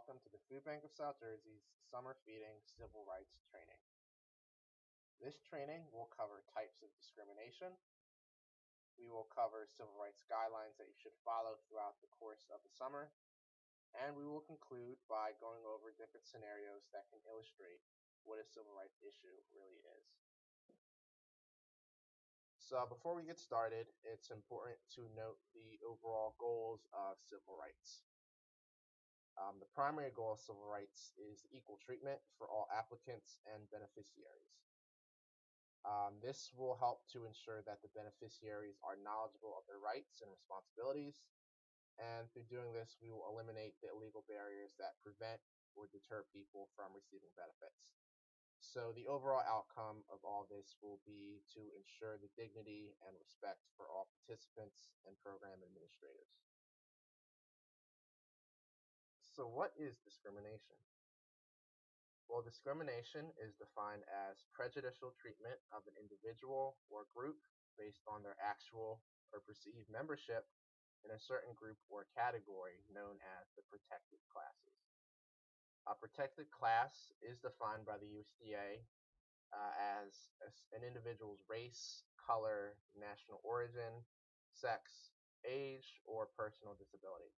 welcome to the Food Bank of South Jersey's Summer Feeding Civil Rights Training. This training will cover types of discrimination. We will cover civil rights guidelines that you should follow throughout the course of the summer. And we will conclude by going over different scenarios that can illustrate what a civil rights issue really is. So before we get started, it's important to note the overall goals of civil rights. The primary goal of civil rights is equal treatment for all applicants and beneficiaries. This will help to ensure that the beneficiaries are knowledgeable of their rights and responsibilities. And through doing this, we will eliminate the illegal barriers that prevent or deter people from receiving benefits. So the overall outcome of all this will be to ensure the dignity and respect for all participants and program administrators. So what is discrimination? Well, discrimination is defined as prejudicial treatment of an individual or group based on their actual or perceived membership in a certain group or category known as the protected classes. A protected class is defined by the USDA as an individual's race, color, national origin, sex, age, or personal disability.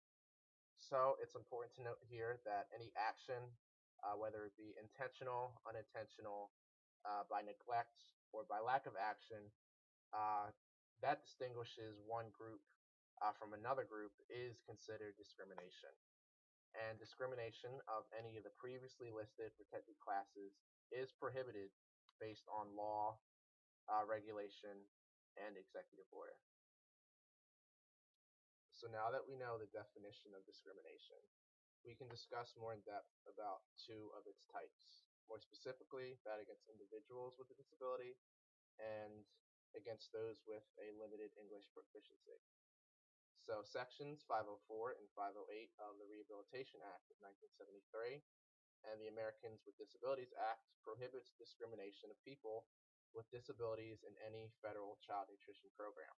So it's important to note here that any action, whether it be intentional, unintentional, by neglect, or by lack of action, that distinguishes one group from another group is considered discrimination. And discrimination of any of the previously listed protected classes is prohibited based on law, regulation, and executive order. So now that we know the definition of discrimination, we can discuss more in depth about two of its types, more specifically that against individuals with a disability and against those with a limited English proficiency. So sections 504 and 508 of the Rehabilitation Act of 1973 and the Americans with Disabilities Act prohibits discrimination of people with disabilities in any federal child nutrition program.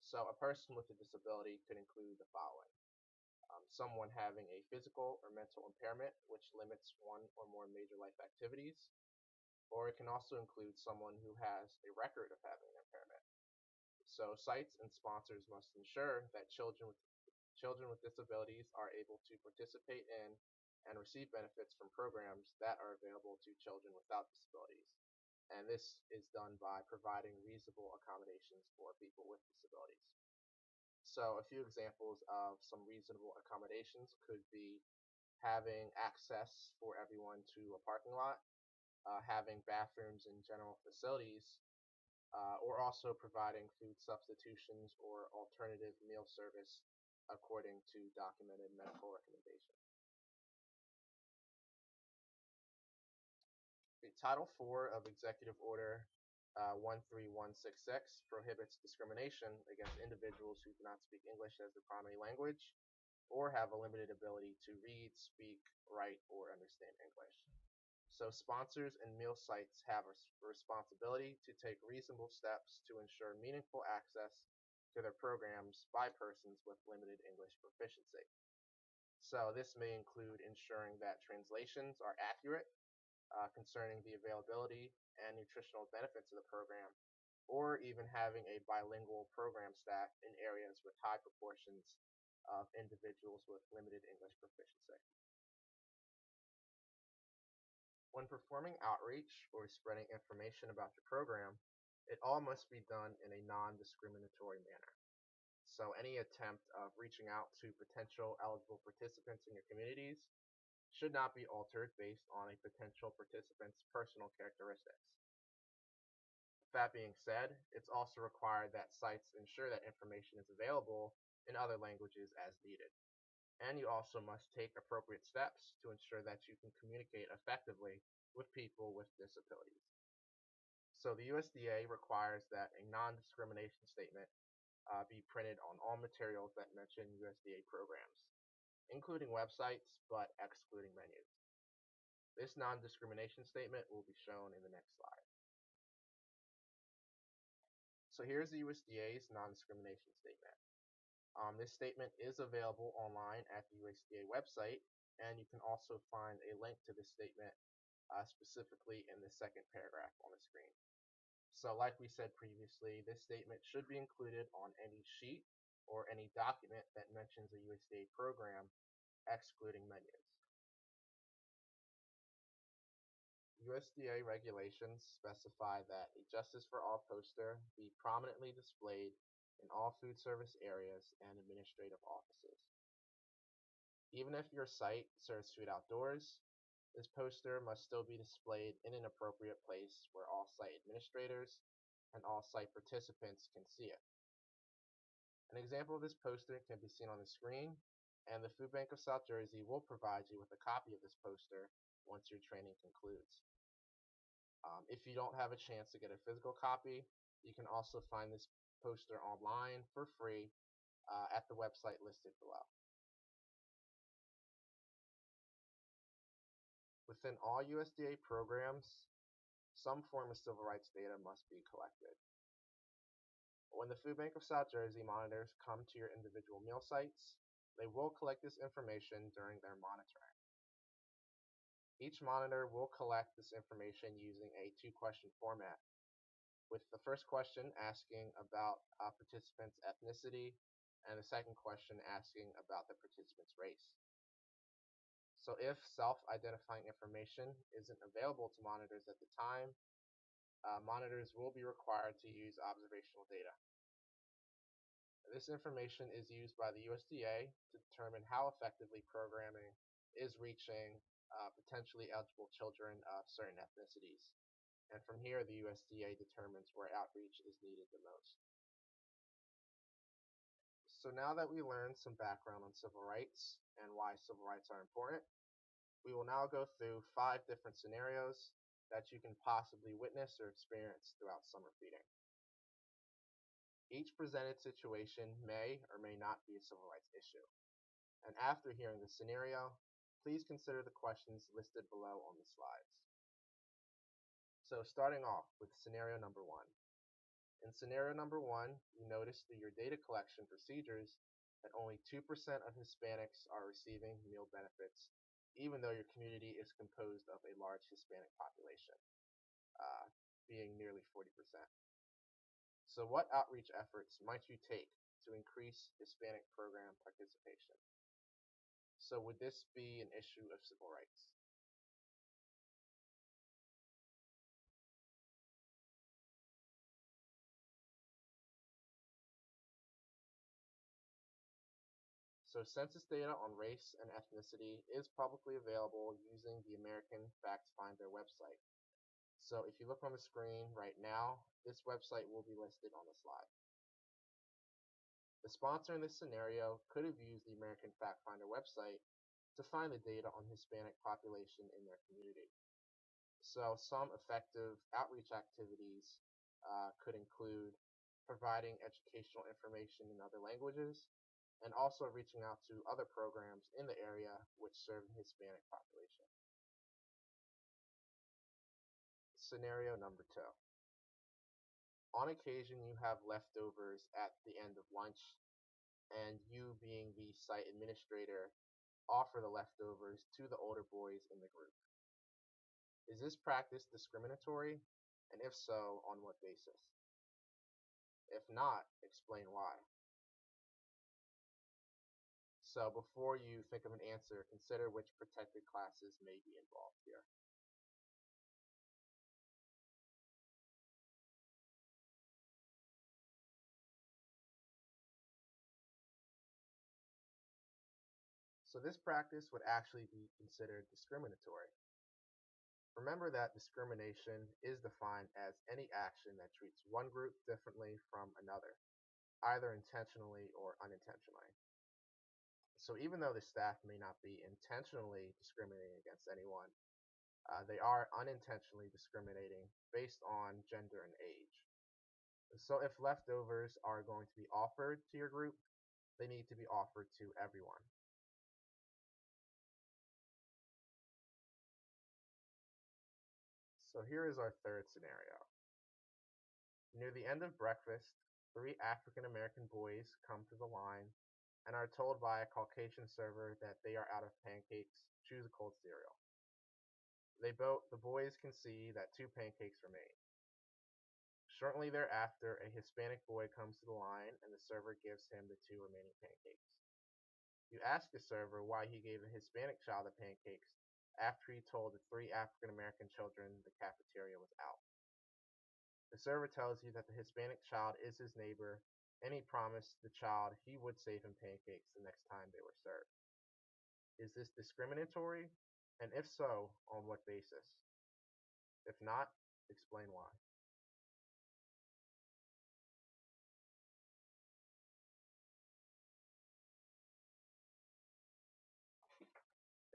So a person with a disability could include the following. Someone having a physical or mental impairment which limits one or more major life activities, or it can also include someone who has a record of having an impairment. So sites and sponsors must ensure that children with disabilities are able to participate in and receive benefits from programs that are available to children without disabilities. And this is done by providing reasonable accommodations for people with disabilities. So a few examples of some reasonable accommodations could be having access for everyone to a parking lot, having bathrooms in general facilities, or also providing food substitutions or alternative meal service according to documented medical recommendations. Title IV of Executive Order 13166 prohibits discrimination against individuals who do not speak English as their primary language or have a limited ability to read, speak, write, or understand English. So sponsors and meal sites have a responsibility to take reasonable steps to ensure meaningful access to their programs by persons with limited English proficiency. So this may include ensuring that translations are accurate concerning the availability and nutritional benefits of the program, or even having a bilingual program staff in areas with high proportions of individuals with limited English proficiency. When performing outreach or spreading information about your program, it all must be done in a non-discriminatory manner. So any attempt of reaching out to potential eligible participants in your communities should not be altered based on a potential participant's personal characteristics. That being said, it's also required that sites ensure that information is available in other languages as needed. And you also must take appropriate steps to ensure that you can communicate effectively with people with disabilities. So the USDA requires that a non-discrimination statement be printed on all materials that mention USDA programs, including websites, but excluding menus. This non-discrimination statement will be shown in the next slide. So here's the USDA's non-discrimination statement. This statement is available online at the USDA website, and you can also find a link to this statement specifically in the second paragraph on the screen. So like we said previously, this statement should be included on any sheet or any document that mentions a USDA program, excluding menus. USDA regulations specify that a Justice for All poster be prominently displayed in all food service areas and administrative offices. Even if your site serves food outdoors, this poster must still be displayed in an appropriate place where all site administrators and all site participants can see it. An example of this poster can be seen on the screen, and the Food Bank of South Jersey will provide you with a copy of this poster once your training concludes. If you don't have a chance to get a physical copy, you can also find this poster online for free at the website listed below. Within all USDA programs, some form of civil rights data must be collected. When the Food Bank of South Jersey monitors come to your individual meal sites, they will collect this information during their monitoring. Each monitor will collect this information using a two-question format, with the first question asking about participants' ethnicity and the second question asking about the participant's race. So if self-identifying information isn't available to monitors at the time, monitors will be required to use observational data. This information is used by the USDA to determine how effectively programming is reaching potentially eligible children of certain ethnicities. And from here, the USDA determines where outreach is needed the most. So now that we learned some background on civil rights and why civil rights are important, we will now go through 5 different scenarios that you can possibly witness or experience throughout summer feeding. Each presented situation may or may not be a civil rights issue. And after hearing the scenario, please consider the questions listed below on the slides. So starting off with scenario number 1. In scenario number 1, you notice through your data collection procedures that only 2% of Hispanics are receiving meal benefits, even though your community is composed of a large Hispanic population, being nearly 40%. So what outreach efforts might you take to increase Hispanic program participation? So would this be an issue of civil rights? So census data on race and ethnicity is publicly available using the American Facts Finder website. So if you look on the screen right now, this website will be listed on the slide. The sponsor in this scenario could have used the American Fact Finder website to find the data on Hispanic population in their community. So some effective outreach activities could include providing educational information in other languages and also reaching out to other programs in the area which serve the Hispanic population. Scenario number 2. On occasion, you have leftovers at the end of lunch, and you, being the site administrator, offer the leftovers to the older boys in the group. Is this practice discriminatory? And if so, on what basis? If not, explain why. So before you think of an answer, consider which protected classes may be involved here. So this practice would actually be considered discriminatory. Remember that discrimination is defined as any action that treats one group differently from another, either intentionally or unintentionally. So even though the staff may not be intentionally discriminating against anyone, they are unintentionally discriminating based on gender and age. So if leftovers are going to be offered to your group, they need to be offered to everyone. So here is our third scenario. Near the end of breakfast, 3 African American boys come to the line and are told by a Caucasian server that they are out of pancakes, choose a cold cereal. The boys can see that 2 pancakes remain. Shortly thereafter, a Hispanic boy comes to the line and the server gives him the 2 remaining pancakes. You ask the server why he gave a Hispanic child the pancakes after he told the 3 African American children the cafeteria was out. The server tells you that the Hispanic child is his neighbor, and he promised the child he would save him pancakes the next time they were served. Is this discriminatory? And if so, on what basis? If not, explain why.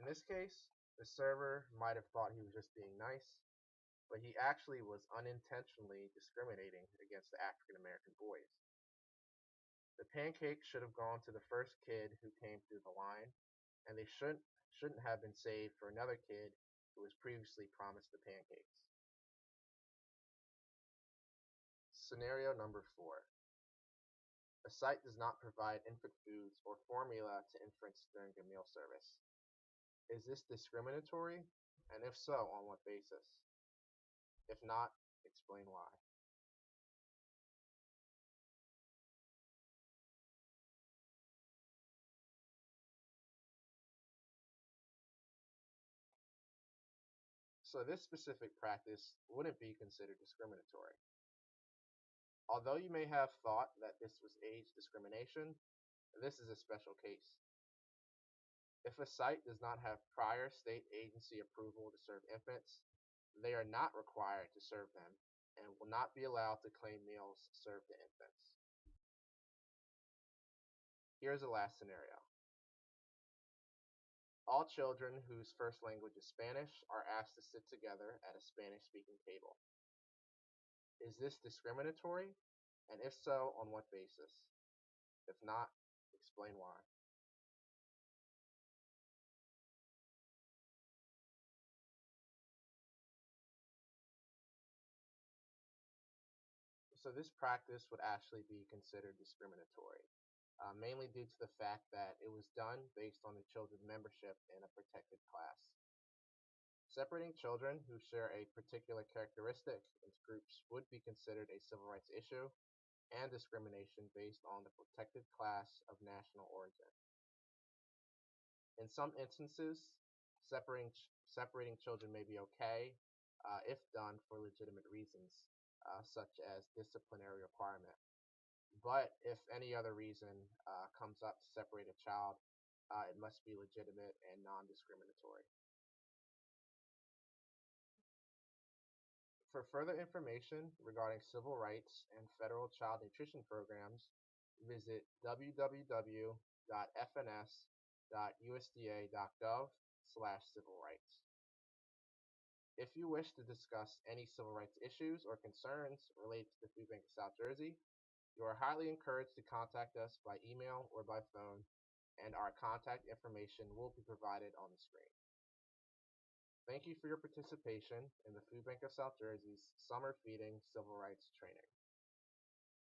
In this case, the server might have thought he was just being nice, but he actually was unintentionally discriminating against the African American boys. The pancakes should have gone to the first kid who came through the line, and they shouldn't have been saved for another kid who was previously promised the pancakes. Scenario number 4. A site does not provide infant foods or formula to infants during the meal service. Is this discriminatory? And if so, on what basis? If not, explain why. So this specific practice wouldn't be considered discriminatory. Although you may have thought that this was age discrimination, this is a special case. If a site does not have prior state agency approval to serve infants, they are not required to serve them and will not be allowed to claim meals served to infants. Here's a last scenario. All children whose first language is Spanish are asked to sit together at a Spanish-speaking table. Is this discriminatory? And if so, on what basis? If not, explain why. So this practice would actually be considered discriminatory, mainly due to the fact that it was done based on the children's membership in a protected class. Separating children who share a particular characteristic into groups would be considered a civil rights issue and discrimination based on the protected class of national origin. In some instances, separating children may be okay if done for legitimate reasons, such as disciplinary requirement. But if any other reason comes up to separate a child, it must be legitimate and non-discriminatory. For further information regarding civil rights and federal child nutrition programs, visit www.fns.usda.gov/civil rights. If you wish to discuss any civil rights issues or concerns related to the Food Bank of South Jersey, you are highly encouraged to contact us by email or by phone, and our contact information will be provided on the screen. Thank you for your participation in the Food Bank of South Jersey's Summer Feeding Civil Rights Training.